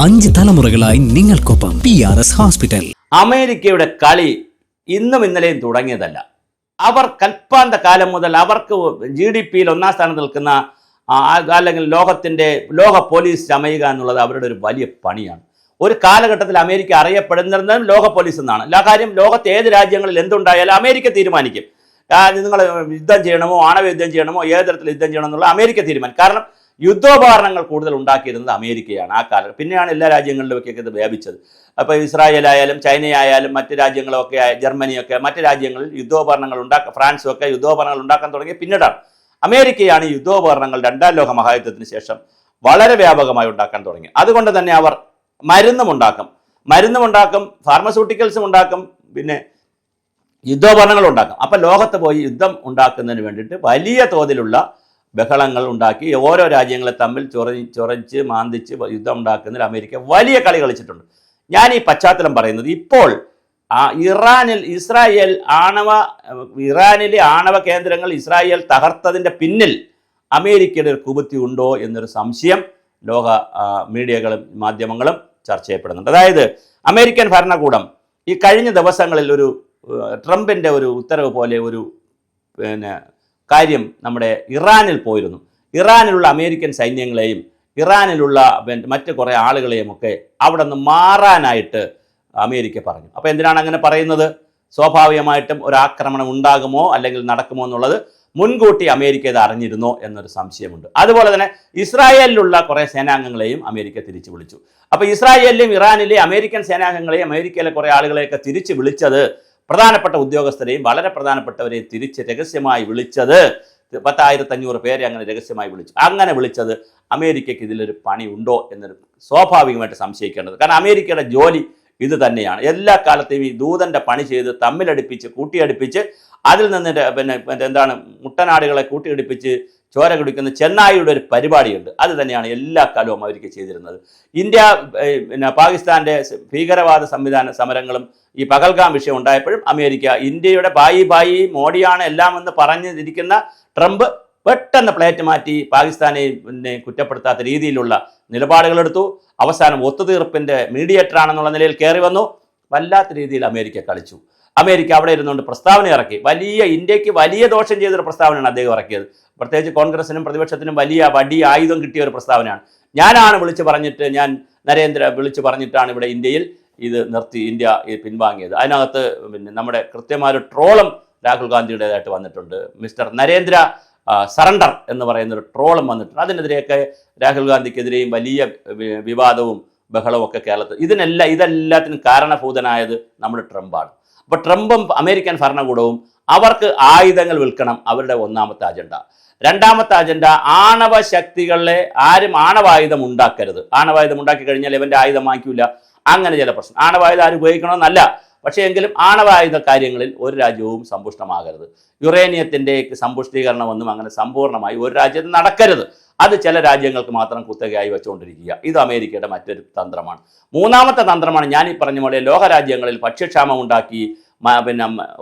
5 തലമുറകളായി നിങ്ങൾക്കൊപ്പം PRS hospital. അമേരിക്കയുടെ കളി ഇന്നും ഇന്നലെയും തുടങ്ങിയതല്ല. അവർ കൽപ്പാന്ത കാലം മുതൽ അവർക്ക് GDP-യിൽ ഒന്നാം സ്ഥാനത്ത് നിൽക്കുന്ന അല്ലെങ്കിൽ ലോക പോലീസ് ചമയുക എന്നുള്ളത് അവരുടെ ഒരു വലിയ പണിയാണ്. ഒരു കാലഘട്ടത്തിൽ അമേരിക്ക അറിയപ്പെടുന്നതും ലോക പോലീസ് എന്നാണ്. എല്ലാ കാര്യം ലോകത്തെ ഏത് രാജ്യങ്ങളിൽ എന്തുണ്ടായാലും അമേരിക്ക തീരുമാനിക്കും. നിങ്ങൾ യുദ്ധം ചെയ്യണമോ, ആണവ യുദ്ധം ചെയ്യണമോ, ഏത് തരത്തിൽ യുദ്ധം ചെയ്യണം എന്നുള്ള അമേരിക്ക തീരുമാനിക്കും. കാരണം യുദ്ധോപകരണങ്ങൾ കൂടുതൽ ഉണ്ടാക്കിയിരുന്നത് അമേരിക്കയാണ് ആ കാലം. പിന്നെയാണ് എല്ലാ രാജ്യങ്ങളിലുമൊക്കെ ഇത് വ്യാപിച്ചത്. അപ്പോൾ ഇസ്രായേൽ ആയാലും ചൈനയായാലും മറ്റ് രാജ്യങ്ങളൊക്കെ ജർമ്മനിയൊക്കെ മറ്റ് രാജ്യങ്ങളിൽ യുദ്ധോപകരണങ്ങൾ ഫ്രാൻസും ഒക്കെ യുദ്ധോപകരണങ്ങൾ ഉണ്ടാക്കാൻ തുടങ്ങി പിന്നീടാണ്. അമേരിക്കയാണ് യുദ്ധോപകരണങ്ങൾ രണ്ടാം ലോക മഹായുദ്ധത്തിന് ശേഷം വളരെ വ്യാപകമായി ഉണ്ടാക്കാൻ തുടങ്ങി. അതുകൊണ്ട് തന്നെ അവർ മരുന്നും ഉണ്ടാക്കും, ഫാർമസ്യൂട്ടിക്കൽസും ഉണ്ടാക്കും, പിന്നെ യുദ്ധോപകരണങ്ങൾ ഉണ്ടാക്കും. അപ്പം ലോകത്ത് പോയി യുദ്ധം ഉണ്ടാക്കുന്നതിന് വേണ്ടിയിട്ട് വലിയ തോതിലുള്ള ബഹളങ്ങൾ ഉണ്ടാക്കി ഓരോ രാജ്യങ്ങളെ തമ്മിൽ ചൊറിച്ച് മാന്തിച്ച് യുദ്ധം ഉണ്ടാക്കുന്നതിൽ അമേരിക്ക വലിയ കളി കളിച്ചിട്ടുണ്ട്. ഞാൻ ഈ പശ്ചാത്തലം പറയുന്നത് ഇപ്പോൾ ഇറാനിലെ ആണവ കേന്ദ്രങ്ങൾ ഇസ്രായേൽ തകർത്തതിൻ്റെ പിന്നിൽ അമേരിക്കയുടെ ഒരു കുബുത്തി ഉണ്ടോ എന്നൊരു സംശയം ലോക മീഡിയകളും മാധ്യമങ്ങളും ചർച്ച ചെയ്യപ്പെടുന്നുണ്ട്. അതായത് അമേരിക്കൻ ഭരണകൂടം ഈ കഴിഞ്ഞ ദിവസങ്ങളിൽ ഒരു ട്രംപിൻ്റെ ഒരു ഉത്തരവ് പോലെ ഒരു കാര്യം നമ്മുടെ ഇറാനിൽ പോയിരുന്നു. ഇറാനിലുള്ള അമേരിക്കൻ സൈന്യങ്ങളെയും ഇറാനിലുള്ള മറ്റ് കുറേ ആളുകളെയും ഒക്കെ അവിടെ നിന്ന് മാറാനായിട്ട് അമേരിക്ക പറഞ്ഞു. അപ്പോൾ എന്തിനാണ് അങ്ങനെ പറയുന്നത്? സ്വാഭാവികമായിട്ടും ഒരു ആക്രമണം ഉണ്ടാകുമോ അല്ലെങ്കിൽ നടക്കുമോ എന്നുള്ളത് മുൻകൂട്ടി അമേരിക്ക ഇത് അറിഞ്ഞിരുന്നോ എന്നൊരു സംശയമുണ്ട്. അതുപോലെ തന്നെ ഇസ്രായേലിലുള്ള കുറേ സേനാംഗങ്ങളെയും അമേരിക്ക തിരിച്ചു വിളിച്ചു. അപ്പോൾ ഇസ്രായേലിലെയും ഇറാനിലെ അമേരിക്കൻ സേനാംഗങ്ങളെയും അമേരിക്കയിലെ കുറേ ആളുകളെയൊക്കെ തിരിച്ചു വിളിച്ചത്, പ്രധാനപ്പെട്ട ഉദ്യോഗസ്ഥരെയും വളരെ പ്രധാനപ്പെട്ടവരെയും തിരിച്ച് രഹസ്യമായി വിളിച്ചത് 10,500 പേരെ അങ്ങനെ രഹസ്യമായി വിളിച്ചു. അങ്ങനെ വിളിച്ചത് അമേരിക്കയ്ക്ക് ഇതിലൊരു പണി ഉണ്ടോ എന്നൊരു സ്വാഭാവികമായിട്ട് സംശയിക്കേണ്ടത്. കാരണം അമേരിക്കയുടെ ജോലി ഇത് തന്നെയാണ്. എല്ലാ കാലത്തെയും ഈ ദൂതൻ്റെ പണി ചെയ്ത് തമ്മിലടുപ്പിച്ച് കൂട്ടിയടുപ്പിച്ച് അതിൽ നിന്ന് മുട്ടനാടുകളെ കൂട്ടിയടുപ്പിച്ച് ചോര കുടിക്കുന്ന ചെന്നായിയുടെ ഒരു പരിപാടിയുണ്ട്. അത് തന്നെയാണ് എല്ലാ കാലവും അമേരിക്ക ചെയ്തിരുന്നത്. പാകിസ്ഥാൻ്റെ ഭീകരവാദ സമരങ്ങളും ഈ പഹൽഗാം വിഷയം ഉണ്ടായപ്പോഴും അമേരിക്ക ഇന്ത്യയുടെ ബായി മോഡിയാണ് എല്ലാം എന്ന് പറഞ്ഞിരിക്കുന്ന ട്രംപ് പെട്ടെന്ന് പ്ലേറ്റ് മാറ്റി പാകിസ്ഥാനെ കുറ്റപ്പെടുത്താത്ത രീതിയിലുള്ള നിലപാടുകളെടുത്തു. അവസാനം ഒത്തുതീർപ്പിൻ്റെ മീഡിയേറ്റർ ആണെന്നുള്ള നിലയിൽ കയറി വന്നു. വല്ലാത്ത രീതിയിൽ അമേരിക്ക കളിച്ചു. അമേരിക്ക അവിടെ ഇരുന്നുകൊണ്ട് പ്രസ്താവന ഇറക്കി. ഇന്ത്യക്ക് വലിയ ദോഷം ചെയ്തൊരു പ്രസ്താവനയാണ് അദ്ദേഹം ഇറക്കിയത്. പ്രത്യേകിച്ച് കോൺഗ്രസിനും പ്രതിപക്ഷത്തിനും വലിയ ആയുധം കിട്ടിയ ഒരു പ്രസ്താവനയാണ്. ഞാനാണ് നരേന്ദ്ര വിളിച്ചു പറഞ്ഞിട്ടാണ് ഇവിടെ ഇന്ത്യയിൽ ഇത് നിർത്തി ഇന്ത്യ പിൻവാങ്ങിയത്. അതിനകത്ത് നമ്മുടെ കൃത്യമായൊരു ട്രോളും രാഹുൽ ഗാന്ധിയുടേതായിട്ട് വന്നിട്ടുണ്ട്. മിസ്റ്റർ നരേന്ദ്ര സറണ്ടർ എന്ന് പറയുന്നൊരു ട്രോളും വന്നിട്ടുണ്ട്. അതിനെതിരെയൊക്കെ രാഹുൽ ഗാന്ധിക്കെതിരെയും വലിയ വിവാദവും ബഹളവും ഒക്കെ കേരളത്തിൽ. ഇതെല്ലാത്തിനും കാരണഭൂതനായത് നമ്മുടെ ട്രംപാണ്. അപ്പോൾ ട്രംപും അമേരിക്കൻ ഭരണകൂടവും അവർക്ക് ആയുധങ്ങൾ വിൽക്കണം, അവരുടെ ഒന്നാമത്തെ അജണ്ട. രണ്ടാമത്തെ അജണ്ട, ആണവ ശക്തികളെ ആരും ആണവായുധം ഉണ്ടാക്കരുത്. ആണവായുധം ഉണ്ടാക്കി കഴിഞ്ഞാൽ ഇവൻ്റെ ആയുധം വാങ്ങിക്കില്ല. അങ്ങനെ ചില പ്രശ്നം. ആണവായുധം ആരും ഉപയോഗിക്കണമെന്നല്ല, പക്ഷേ എങ്കിലും ആണവായുധ കാര്യങ്ങളിൽ ഒരു രാജ്യവും സമ്പുഷ്ടമാകരുത്. യുറേനിയത്തിൻ്റെ സമ്പുഷ്ടീകരണമൊന്നും അങ്ങനെ സമ്പൂർണ്ണമായി ഒരു രാജ്യത്ത് നടക്കരുത്. അത് ചില രാജ്യങ്ങൾക്ക് മാത്രം കുത്തകയായി വെച്ചുകൊണ്ടിരിക്കുക. ഇത് അമേരിക്കയുടെ മറ്റൊരു തന്ത്രമാണ്. മൂന്നാമത്തെ തന്ത്രമാണ് ഞാൻ ഈ പറഞ്ഞ പോലെ ലോകരാജ്യങ്ങളിൽ ഭക്ഷ്യക്ഷാമം ഉണ്ടാക്കി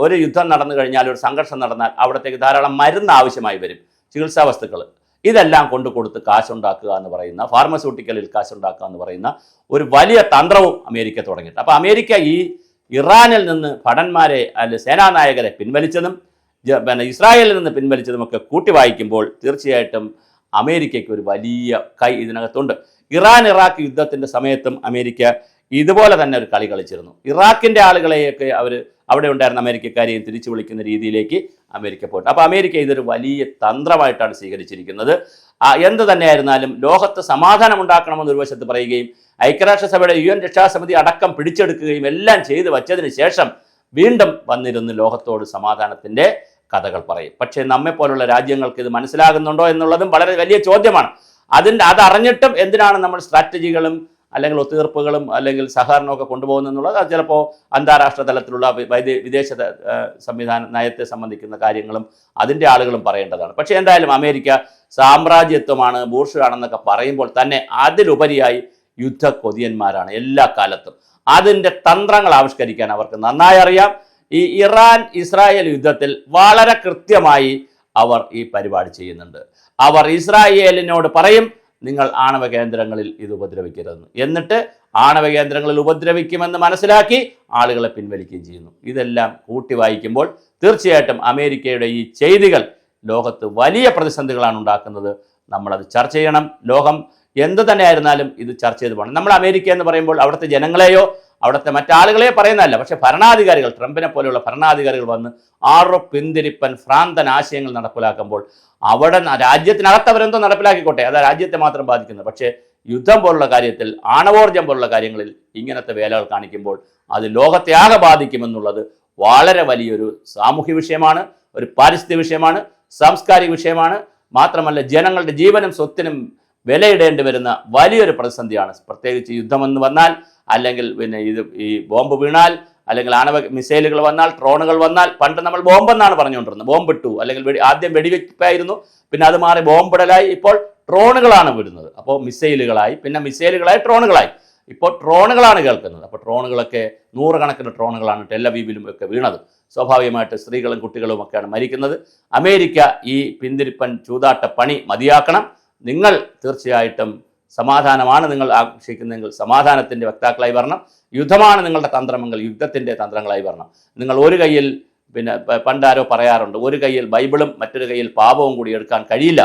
ഒരു യുദ്ധം നടന്നു കഴിഞ്ഞാൽ, ഒരു സംഘർഷം നടന്നാൽ അവിടത്തേക്ക് ധാരാളം മരുന്ന് ആവശ്യമായി വരും, ചികിത്സാ വസ്തുക്കൾ. ഇതെല്ലാം കൊടുത്ത് കാശുണ്ടാക്കുക എന്ന് പറയുന്ന, ഫാർമസ്യൂട്ടിക്കലിൽ കാശുണ്ടാക്കുക എന്ന് പറയുന്ന ഒരു വലിയ തന്ത്രവും അമേരിക്ക തുടങ്ങിയിട്ട്. അപ്പോൾ അമേരിക്ക ഈ ഇറാനിൽ നിന്ന് ഭടന്മാരെ സേനാനായകരെ പിൻവലിച്ചതും ഇസ്രായേലിൽ നിന്ന് പിൻവലിച്ചതുമൊക്കെ കൂട്ടി വായിക്കുമ്പോൾ തീർച്ചയായിട്ടും അമേരിക്കയ്ക്ക് ഒരു വലിയ കൈ ഇതിനകത്തുണ്ട്. ഇറാഖ് യുദ്ധത്തിൻ്റെ സമയത്തും അമേരിക്ക ഇതുപോലെ തന്നെ ഒരു കളി കളിച്ചിരുന്നു. ഇറാഖിൻ്റെ ആളുകളെയൊക്കെ അവിടെ ഉണ്ടായിരുന്ന അമേരിക്കക്കാരെയും തിരിച്ചു വിളിക്കുന്ന രീതിയിലേക്ക് അമേരിക്ക പോയിട്ട്. അപ്പോൾ അമേരിക്ക ഇതൊരു വലിയ തന്ത്രമായിട്ടാണ് സ്വീകരിച്ചിരിക്കുന്നത്. എന്ത് തന്നെയായിരുന്നാലും ലോകത്ത് സമാധാനം ഉണ്ടാക്കണമെന്ന് ഒരു വശത്ത് പറയുകയും ഐക്യരാഷ്ട്രസഭയുടെ UN രക്ഷാസമിതി അടക്കം പിടിച്ചെടുക്കുകയും എല്ലാം ചെയ്തു വച്ചതിന് ശേഷം വീണ്ടും വന്നിരുന്ന് ലോകത്തോട് സമാധാനത്തിൻ്റെ കഥകൾ പറയും. പക്ഷേ നമ്മെപ്പോലുള്ള രാജ്യങ്ങൾക്ക് ഇത് മനസ്സിലാകുന്നുണ്ടോ എന്നുള്ളതും വളരെ വലിയ ചോദ്യമാണ്. അതറിഞ്ഞിട്ടും എന്തിനാണ് നമ്മൾ സ്ട്രാറ്റജികളും അല്ലെങ്കിൽ ഒത്തുതീർപ്പുകളും അല്ലെങ്കിൽ സഹകരണമൊക്കെ കൊണ്ടുപോകുന്നെന്നുള്ളത് അത് ചിലപ്പോൾ അന്താരാഷ്ട്ര തലത്തിലുള്ള വിദേശ നയത്തെ സംബന്ധിക്കുന്ന കാര്യങ്ങളും അതിൻ്റെ ആളുകളും പറയേണ്ടതാണ്. പക്ഷേ എന്തായാലും അമേരിക്ക സാമ്രാജ്യത്വമാണ്, ബൂർഷ്വാണെന്നൊക്കെ പറയുമ്പോൾ തന്നെ അതിലുപരിയായി യുദ്ധക്കൊതിയന്മാരാണ് എല്ലാ കാലത്തും. അതിൻ്റെ തന്ത്രങ്ങൾ ആവിഷ്കരിക്കാൻ അവർക്ക് നന്നായി അറിയാം. ഈ ഇറാൻ ഇസ്രായേൽ യുദ്ധത്തിൽ വളരെ കൃത്യമായി അവർ ഈ പരിപാടി ചെയ്യുന്നുണ്ട്. അവർ ഇസ്രായേലിനോട് പറയും, നിങ്ങൾ ആണവ കേന്ദ്രങ്ങളിൽ ഇത് ഉപദ്രവിക്കരുതെന്ന്. എന്നിട്ട് ആണവ കേന്ദ്രങ്ങളിൽ ഉപദ്രവിക്കുമെന്ന് മനസ്സിലാക്കി ആളുകളെ പിൻവലിക്കുകയും ചെയ്യുന്നു. ഇതെല്ലാം കൂട്ടി വായിക്കുമ്പോൾ തീർച്ചയായിട്ടും അമേരിക്കയുടെ ഈ ചെയ്തികൾ ലോകത്ത് വലിയ പ്രതിസന്ധികളാണ് ഉണ്ടാക്കുന്നത്. നമ്മളത് ചർച്ച ചെയ്യണം. ലോകം എന്ത് തന്നെയായിരുന്നാലും ഇത് ചർച്ച ചെയ്ത് പോകണം. നമ്മൾ അമേരിക്ക എന്ന് പറയുമ്പോൾ അവിടുത്തെ ജനങ്ങളെയോ അവിടുത്തെ മറ്റാളുകളെയോ പറയുന്നതല്ല. പക്ഷേ ഭരണാധികാരികൾ, ട്രംപിനെ പോലെയുള്ള ഭരണാധികാരികൾ വന്ന് പിന്തിരിപ്പൻ ഭ്രാന്തൻ ആശയങ്ങൾ നടപ്പിലാക്കുമ്പോൾ അവിടെ രാജ്യത്തിനകത്തവരെന്തോ നടപ്പിലാക്കിക്കോട്ടെ, അത് രാജ്യത്തെ മാത്രം ബാധിക്കുന്നത്. പക്ഷേ യുദ്ധം പോലുള്ള കാര്യത്തിൽ, ആണവോർജം പോലുള്ള കാര്യങ്ങളിൽ ഇങ്ങനത്തെ വേലകൾ കാണിക്കുമ്പോൾ അത് ലോകത്തെ ആകെ ബാധിക്കുമെന്നുള്ളത് വളരെ വലിയൊരു സാമൂഹ്യ വിഷയമാണ്, ഒരു പാരിസ്ഥിതിക വിഷയമാണ്, സാംസ്കാരിക വിഷയമാണ്. മാത്രമല്ല ജനങ്ങളുടെ ജീവനും സ്വത്തിനും വിലയിടേണ്ടി വരുന്ന വലിയൊരു പ്രതിസന്ധിയാണ്. പ്രത്യേകിച്ച് യുദ്ധമെന്ന് വന്നാൽ, അല്ലെങ്കിൽ പിന്നെ ഈ ബോംബ് വീണാൽ, അല്ലെങ്കിൽ ആണവ മിസൈലുകൾ വന്നാൽ, ഡ്രോണുകൾ വന്നാൽ, പണ്ട് നമ്മൾ ബോംബെന്നാണ് പറഞ്ഞുകൊണ്ടിരുന്നത്. ബോംബിട്ടു, അല്ലെങ്കിൽ ആദ്യം വെടിവെപ്പായിരുന്നു, പിന്നെ അത് മാറി ബോംബിടലായി, ഇപ്പോൾ ഡ്രോണുകളാണ് വിടുന്നത്. അപ്പോൾ മിസൈലുകളായി, പിന്നെ മിസൈലുകളായി ഡ്രോണുകളായി, ഇപ്പോൾ ഡ്രോണുകളാണ് കേൾക്കുന്നത്. അപ്പോൾ ഡ്രോണുകളൊക്കെ നൂറുകണക്കിന് ഡ്രോണുകളാണ് ടെല്ലവീവിലും ഒക്കെ വീണത്. സ്വാഭാവികമായിട്ട് സ്ത്രീകളും കുട്ടികളും ഒക്കെയാണ് മരിക്കുന്നത്. അമേരിക്ക ഈ പിന്തിരിപ്പൻ ചൂതാട്ട പണി മതിയാക്കണം. നിങ്ങൾ തീർച്ചയായിട്ടും സമാധാനമാണ് നിങ്ങൾ ആഘോഷിക്കുന്നതെങ്കിൽ സമാധാനത്തിൻ്റെ വക്താക്കളായി വരണം. യുദ്ധമാണ് നിങ്ങളുടെ തന്ത്രമെങ്കിൽ യുദ്ധത്തിൻ്റെ തന്ത്രങ്ങളായി വരണം. നിങ്ങൾ ഒരു കയ്യിൽ പിന്നെ പണ്ടാരോ പറയാറുണ്ട്, ഒരു കയ്യിൽ ബൈബിളും മറ്റൊരു കയ്യിൽ പാപവും കൂടി എടുക്കാൻ കഴിയില്ല.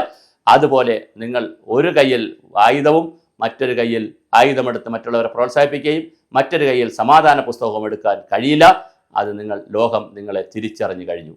അതുപോലെ നിങ്ങൾ ഒരു കയ്യിൽ ആയുധവും മറ്റൊരു കയ്യിൽ ആയുധമെടുത്ത് മറ്റുള്ളവരെ പ്രോത്സാഹിപ്പിക്കുകയും മറ്റൊരു കയ്യിൽ സമാധാന പുസ്തകവും എടുക്കാൻ കഴിയില്ല. അത് ലോകം നിങ്ങളെ തിരിച്ചറിഞ്ഞു കഴിഞ്ഞു.